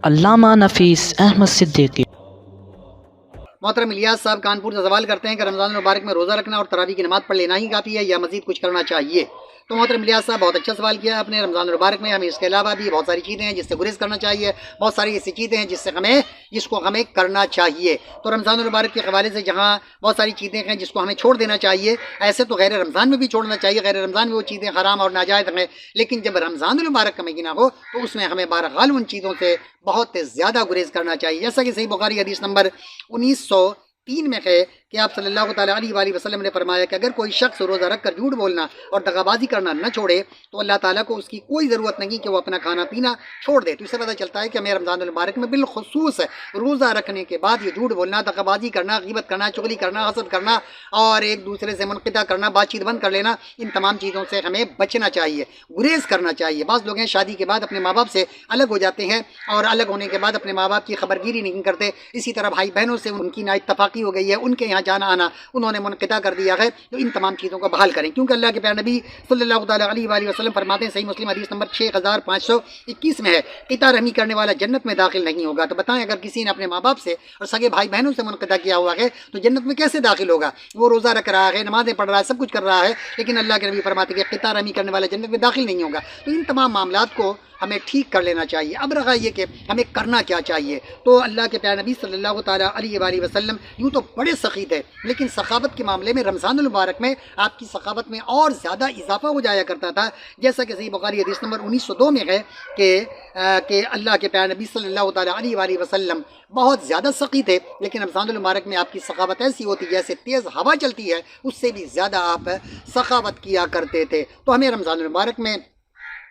علامہ نفیس احمد صدیقی۔ محترم الیاس صاحب کانپور سے سوال کرتے ہیں کہ رمضان المبارک میں روزہ رکھنا اور تراویح کی نماز پڑھ لینا ہی کافی ہے یا مزید کچھ کرنا چاہیے؟ تو محترم الیاس صاحب بہت اچھا سوال کیا آپ نے۔ رمضان المبارک میں ہمیں اس کے علاوہ بھی بہت ساری چیزیں ہیں جس سے گریز کرنا چاہیے، بہت ساری ایسی چیزیں ہیں جس کو ہمیں کرنا چاہیے۔ تو رمضان المبارک کے حوالے سے جہاں بہت ساری چیزیں ہیں جس کو ہمیں چھوڑ دینا چاہیے، ایسے تو غیر رمضان میں بھی چھوڑنا چاہیے، غیر رمضان میں وہ چیزیں حرام اور ناجائز ہیں، لیکن جب رمضان المبارک کا مہینہ ہو تو اس میں ہمیں بہرحال ان چیزوں سے بہت زیادہ گریز کرنا چاہیے، جیسا کہ صحیح بخاری حدیث نمبر 1903 میں ہے کہ آپ صلی اللہ تعالیٰ علیہ وآلہ وسلم نے فرمایا کہ اگر کوئی شخص روزہ رکھ کر جھوٹ بولنا اور دغا بازی کرنا نہ چھوڑے تو اللہ تعالیٰ کو اس کی کوئی ضرورت نہیں کہ وہ اپنا کھانا پینا چھوڑ دے۔ تو اس سے پتہ چلتا ہے کہ ہمیں رمضان المبارک میں بالخصوص روزہ رکھنے کے بعد یہ جھوٹ بولنا، دغا بازی کرنا، غیبت کرنا، چغلی کرنا، حسد کرنا اور ایک دوسرے سے منقطع کرنا، بات چیت بند کر لینا، ان تمام چیزوں سے ہمیں بچنا چاہیے، گریز کرنا چاہیے۔ بعض لوگ ہیں شادی کے بعد اپنے ماں باپ سے الگ ہو جاتے ہیں اور الگ ہونے کے بعد اپنے ماں باپ کی خبرگیری نہیں کرتے، اسی طرح بھائی بہنوں سے ان کی نا اتفاقی ہو گئی ہے، ان کے یہاں جانا آنا انہوں نے منقطع کر دیا ہے، تو ان تمام چیزوں کو بحال کریں، کیونکہ اللہ کے پیارے نبی صلی اللہ تعالیٰ علیہ وآلہ وسلم فرماتے ہیں، صحیح مسلم حدیث نمبر 6521 میں ہے، قطع رحمی کرنے والا جنت میں داخل نہیں ہوگا۔ تو بتائیں اگر کسی نے اپنے ماں باپ سے اور سگے بھائی بہنوں سے منقطع کیا ہوا ہے تو جنت میں کیسے داخل ہوگا؟ وہ روزہ رکھ رہا ہے، نمازیں پڑھ رہا ہے، سب کچھ کر رہا ہے، لیکن اللہ کے نبی فرماتے ہیں کہ قطع رحمی کرنے والا جنت میں داخل نہیں ہوگا۔ تو ان تمام معاملات کو ہمیں ٹھیک کر لینا چاہیے۔ اب رہا یہ کہ ہمیں کرنا کیا چاہیے، تو اللہ کے پیارے نبی صلی اللہ تعالیٰ علیہ وآلہ وسلم یوں تو بڑے سخی تھے، لیکن سخاوت کے معاملے میں رمضان المبارک میں آپ کی سخاوت میں اور زیادہ اضافہ ہو جایا کرتا تھا، جیسا کہ صحیح بخاری حدیث نمبر 1902 میں ہے کہ اللہ کے پیارے نبی صلی اللہ تعالیٰ علیہ وآلہ وسلم بہت زیادہ سخی تھے، لیکن رمضان المبارک میں آپ کی سخاوت ایسی ہوتی جیسے تیز ہوا چلتی ہے، اس سے بھی زیادہ آپ سخاوت کیا کرتے تھے۔ تو ہمیں رمضان المبارک میں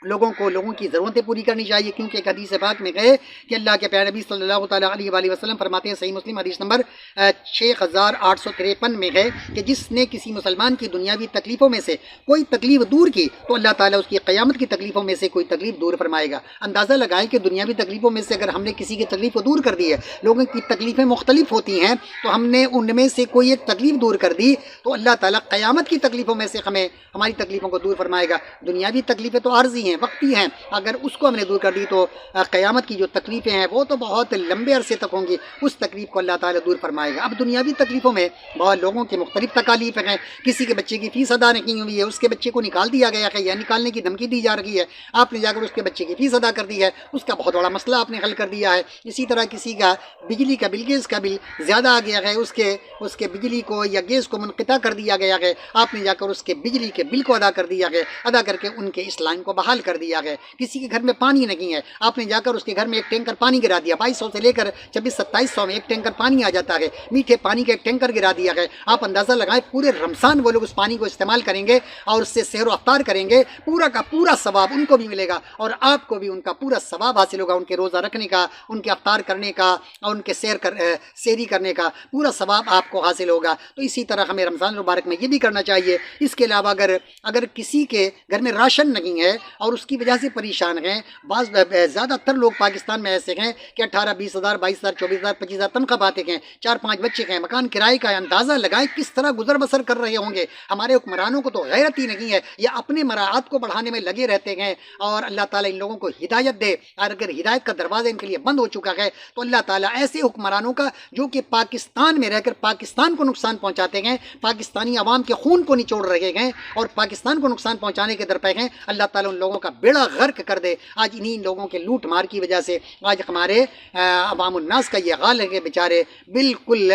لوگوں کی ضرورتیں پوری کرنی چاہیے، کیونکہ ایک حدیث پاک میں گئے کہ اللہ کے پیارے نبی صلی اللہ تعالیٰ علیہ وآلہ وسلم فرماتے ہیں، صحیح مسلم حدیث نمبر 6853 میں ہے کہ جس نے کسی مسلمان کی دنیاوی تکلیفوں میں سے کوئی تکلیف دور کی تو اللہ تعالیٰ اس کی قیامت کی تکلیفوں میں سے کوئی تکلیف دور فرمائے گا۔ اندازہ لگائیں کہ دنیاوی تکلیفوں میں سے اگر ہم نے کسی کی تکلیف کو دور کر دی ہے، لوگوں کی تکلیفیں مختلف ہوتی ہیں، تو ہم نے ان میں سے کوئی ایک تکلیف دور کر دی تو اللہ تعالیٰ قیامت کی تکلیفوں میں سے ہمیں ہماری تکلیفوں کو دور فرمائے گا۔ دنیاوی تکلیفیں تو عارضی ہیں، وقتی ہیں، اگر اس کو ہم نے دور کر دی تو قیامت کی جو تکلیفیں ہیں وہ تو بہت لمبے عرصے تک ہوں گی، اس تکلیف کو اللہ تعالیٰ دور فرمائے گا۔ اب دنیاوی تکلیفوں میں بہت لوگوں کی مختلف تکالیف ہیں، کسی کے بچے کی فیس ادا نہیں ہوئی ہے، اس کے بچے کو نکال دیا گیا ہے یا نکالنے کی دھمکی دی جا رہی ہے، آپ نے جا کر اس کے بچے کی فیس ادا کر دی ہے، اس کا بہت بڑا مسئلہ آپ نے حل کر دیا ہے۔ اسی طرح کسی کا بجلی کا بل، گیس کا بل زیادہ آ گیا ہے، اس کے بجلی کو یا گیس کو منقطع کر دیا گیا ہے، آپ نے جا کر اس کے بجلی کے بل کو ادا کر دیا ہے، ادا کر کے ان کے اس لائن کو بحال کر دیا ہے۔ کسی کے گھر میں پانی نہیں ہے، آپ نے جا کر اس کے گھر میں ایک ٹینکر پانی گرا دیا، 2200 سے لے کر 2600-2700 میں ایک ٹینکر پانی آ جاتا ہے، میٹھے پانی کا ایک ٹینکر گرا دیا ہے۔ آپ اندازہ لگائیں پورے رمضان وہ لوگ اس پانی کو استعمال کریں گے اور اس سے سحر و افطار کریں گے، پورا کا پورا ثواب ان کو بھی ملے گا اور آپ کو بھی ان کا پورا ثواب حاصل ہوگا، ان کے روزہ رکھنے کا، ان کے افطار کرنے کا اور ان کے سیری کرنے کا پورا ثواب آپ کو حاصل ہوگا۔ تو اسی طرح ہمیں رمضان المبارک میں یہ بھی کرنا چاہیے۔ اس کے علاوہ اگر کسی کے گھر میں راشن نہیں ہے اور اس کی وجہ سے پریشان ہیں، زیادہ تر لوگ پاکستان میں ایسے ہیں کہ 18-20 ہزار 22 ہزار 24 ہزار 25 ہزار تنخواہ پاتے ہیں، 4-5 بچے ہیں، مکان کرائے کا ہے، اندازہ لگائیں کس طرح گزر بسر کر رہے ہوں گے۔ ہمارے حکمرانوں کو تو غیرت ہی نہیں ہے، یہ اپنے مراعات کو بڑھانے میں لگے رہتے ہیں، اور اللہ تعالیٰ ان لوگوں کو ہدایت دے، اور اگر ہدایت کا دروازہ ان کے لیے بند ہو چکا ہے تو اللہ تعالیٰ ایسے حکمرانوں کا جو کہ پاکستان میں رہ کر پاکستان کو نقصان پہنچاتے ہیں، پاکستانی عوام کے خون کو نچوڑ رہے ہیں اور پاکستان کو نقصان پہنچانے کے درپے ہیں، اللہ تعالیٰ ان لوگوں کا بیڑا غرق کر دے۔ آج انہی لوگوں کے لوٹ مار کی وجہ سے آج ہمارے عوام الناس کا یہ حال ہے کہ بیچارے بالکل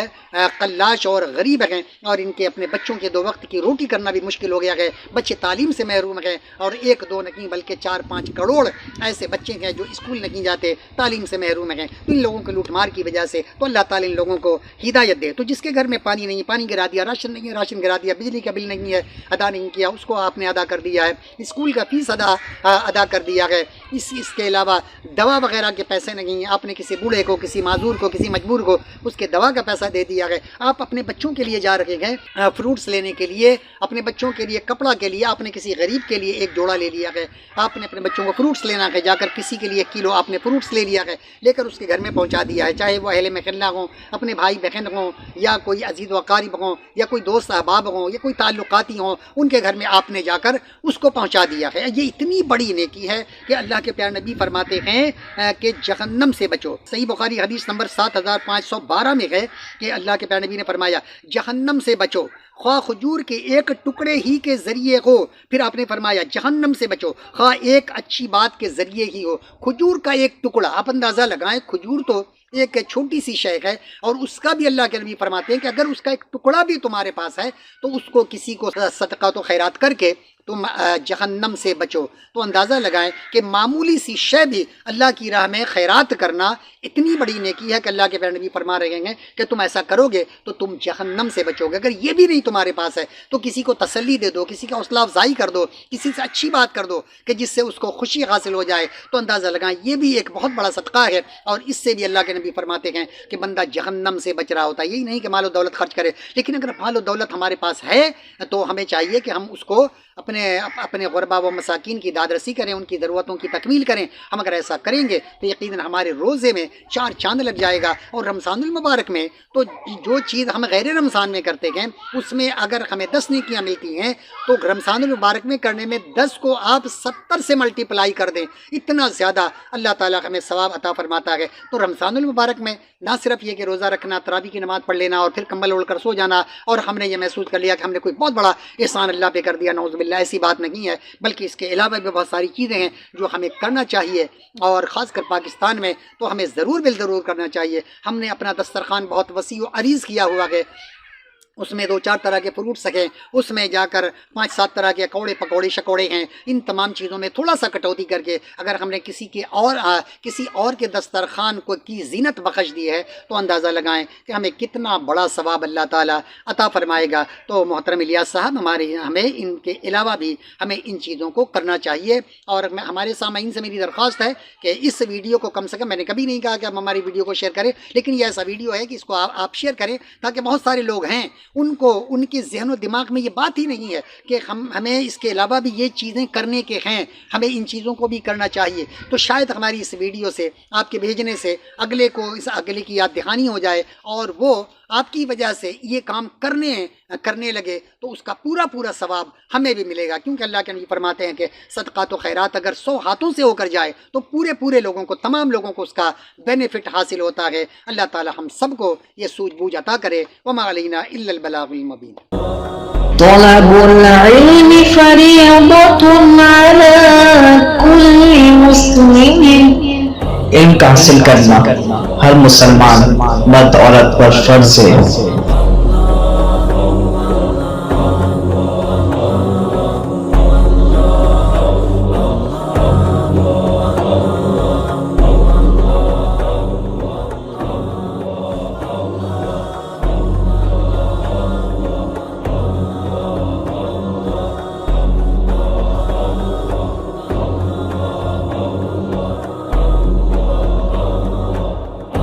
قلاش اور غریب ہیں، اور ان کے اپنے بچوں کے 2 وقت کی روٹی کرنا بھی مشکل ہو گیا ہے، بچے تعلیم سے محروم ہیں، اور 1-2 نہیں بلکہ 4-5 کروڑ ایسے بچے ہیں جو اسکول نہیں جاتے، تعلیم سے محروم ہیں۔ تو ان لوگوں کے لوٹ مار کی وجہ سے تو اللہ تعالیٰ ان لوگوں کو ہدایت دے۔ تو جس کے گھر میں پانی نہیں، پانی گرا دیا، راشن نہیں ہے، راشن گرا دیا، بجلی کا بل نہیں ہے، ادا نہیں کیا، اس کو آپ نے ادا کر دیا ہے، اسکول کا فیس ادا کر دیا ہے۔ اس کے علاوہ دوا وغیرہ کے پیسے نہیں ہیں، آپ نے کسی بوڑھے کو، کسی معذور کو، کسی مجبور کو اس کے دوا کا پیسہ دے دیا ہے۔ آپ اپنے بچوں کے لیے جا رہے ہیں فروٹس لینے کے لیے، اپنے بچوں کے لیے کپڑا کے لیے آپ نے کسی غریب کے لیے ایک جوڑا لے لیا ہے، آپ نے اپنے بچوں کو فروٹس لینا ہے، جا کر کسی کے لیے 1 کلو آپ نے فروٹس لے لیا ہے، لے کر اس کے گھر میں پہنچا دیا ہے، چاہے وہ اہل محلہ ہوں، اپنے بھائی بہن ہوں، یا کوئی عزیز و اقارب ہوں، یا کوئی دوست احباب ہوں، یا کوئی تعلقاتی ہوں، ان کے گھر میں آپ نے جا کر اس کو پہنچا دیا ہے۔ یہ اتنی بڑی نیکی ہے کہ اللہ اللہ کے پیارے نبی فرماتے ہیں کہ جہنم سے بچو. صحیح بخاری حدیث نمبر 7512 میں ہے کہ اللہ کے پیارے نبی نے فرمایا جہنم سے بچو خواہ کھجور کے ایک ٹکڑے ہی کے ذریعے ہو. پھر آپ نے فرمایا جہنم سے بچو خواہ ایک اچھی بات کے ذریعے ہی ہو. کھجور کا ایک ٹکڑا، آپ اندازہ لگائیں کھجور تو ایک چھوٹی سی شے ہے، اور اس کا بھی اللہ کے نبی فرماتے ہیں کہ اگر اس کا ایک ٹکڑا بھی تمہارے پاس ہے تو اس کو کسی کو صدقات و خیرات کر کے تم جہنم سے بچو. تو اندازہ لگائیں کہ معمولی سی شے بھی اللہ کی راہ میں خیرات کرنا اتنی بڑی نیکی ہے کہ اللہ کے پیارے نبی فرما رہے ہیں کہ تم ایسا کرو گے تو تم جہنم سے بچو گے. اگر یہ بھی نہیں تمہارے پاس ہے تو کسی کو تسلی دے دو، کسی کا حوصلہ افزائی کر دو، کسی سے اچھی بات کر دو کہ جس سے اس کو خوشی حاصل ہو جائے. تو اندازہ لگائیں یہ بھی ایک بہت بڑا صدقہ ہے، اور اس سے بھی اللہ کے نبی فرماتے ہیں کہ بندہ جہنم سے بچ رہا ہوتا ہے. یہی نہیں کہ مال و دولت خرچ کرے، لیکن اگر مال و دولت ہمارے پاس ہے تو ہمیں چاہیے کہ ہم اس کو اپنے غربا و مساکین کی دادرسی کریں، ان کی ضرورتوں کی تکمیل کریں. ہم اگر ایسا کریں گے تو یقیناً ہمارے روزے میں 4 چاند لگ جائے گا. اور رمضان المبارک میں تو جو چیز ہم غیر رمضان میں کرتے ہیں اس میں اگر ہمیں 10 نیکیاں ملتی ہیں تو رمضان المبارک میں کرنے میں 10 کو آپ 70 سے ملٹیپلائی کر دیں، اتنا زیادہ اللہ تعالیٰ ہمیں ثواب عطا فرماتا ہے. تو رمضان المبارک میں نہ صرف یہ کہ روزہ رکھنا، تراویح کی نماز پڑھ لینا اور پھر کمبل اوڑھ کر سو جانا اور ہم نے یہ محسوس کر لیا کہ ہم نے کوئی بہت بڑا احسان اللہ پہ کر دیا، نعوذ باللہ، ایسی بات نہیں ہے. بلکہ اس کے علاوہ بھی بہت ساری چیزیں ہیں جو ہمیں کرنا چاہیے، اور خاص کر پاکستان میں تو ہمیں ضرور کرنا چاہیے. ہم نے اپنا دسترخوان بہت وسیع و عریض کیا ہوا ہے، اس میں 2-4 طرح کے فروٹس ہیں، اس میں جا کر 5-7 طرح کے کوڑے پکوڑے شکوڑے ہیں. ان تمام چیزوں میں تھوڑا سا کٹوتی کر کے اگر ہم نے کسی اور کے دسترخوان کو کی زینت بخش دی ہے تو اندازہ لگائیں کہ ہمیں کتنا بڑا ثواب اللہ تعالیٰ عطا فرمائے گا. تو محترم الیاس صاحب، ہمیں ان کے علاوہ بھی ہمیں ان چیزوں کو کرنا چاہیے. اور ہمارے سامعین سے میری درخواست ہے کہ اس ویڈیو کو کم سے کم، میں نے کبھی نہیں کہا کہ ہم ہماری ویڈیو کو شیئر کریں، لیکن یہ ایسا ویڈیو ہے کہ اس کو آپ شیئر کریں تاکہ بہت سارے لوگ ہیں ان کے ذہن و دماغ میں یہ بات ہی نہیں ہے کہ ہمیں اس کے علاوہ بھی یہ چیزیں کرنے کے ہیں، ہمیں ان چیزوں کو بھی کرنا چاہیے. تو شاید ہماری اس ویڈیو سے، آپ کے بھیجنے سے اگلے کی یاد دہانی ہو جائے اور وہ آپ کی وجہ سے یہ کام کرنے لگے تو اس کا پورا ثواب ہمیں بھی ملے گا. کیونکہ اللہ کے نبی فرماتے ہیں کہ صدقات و خیرات اگر 100 ہاتھوں سے ہو کر جائے تو پورے لوگوں کو، تمام لوگوں کو اس کا بینیفٹ حاصل ہوتا ہے. اللہ تعالی ہم سب کو یہ سوجھ بوجھ عطا کرے. وما علینا الا البلاغ المبین. طلب العلم فریضۃ علی کل مسلم. علم کا حاصل کرنا ہر مسلمان مرد عورت پر فرض ہے.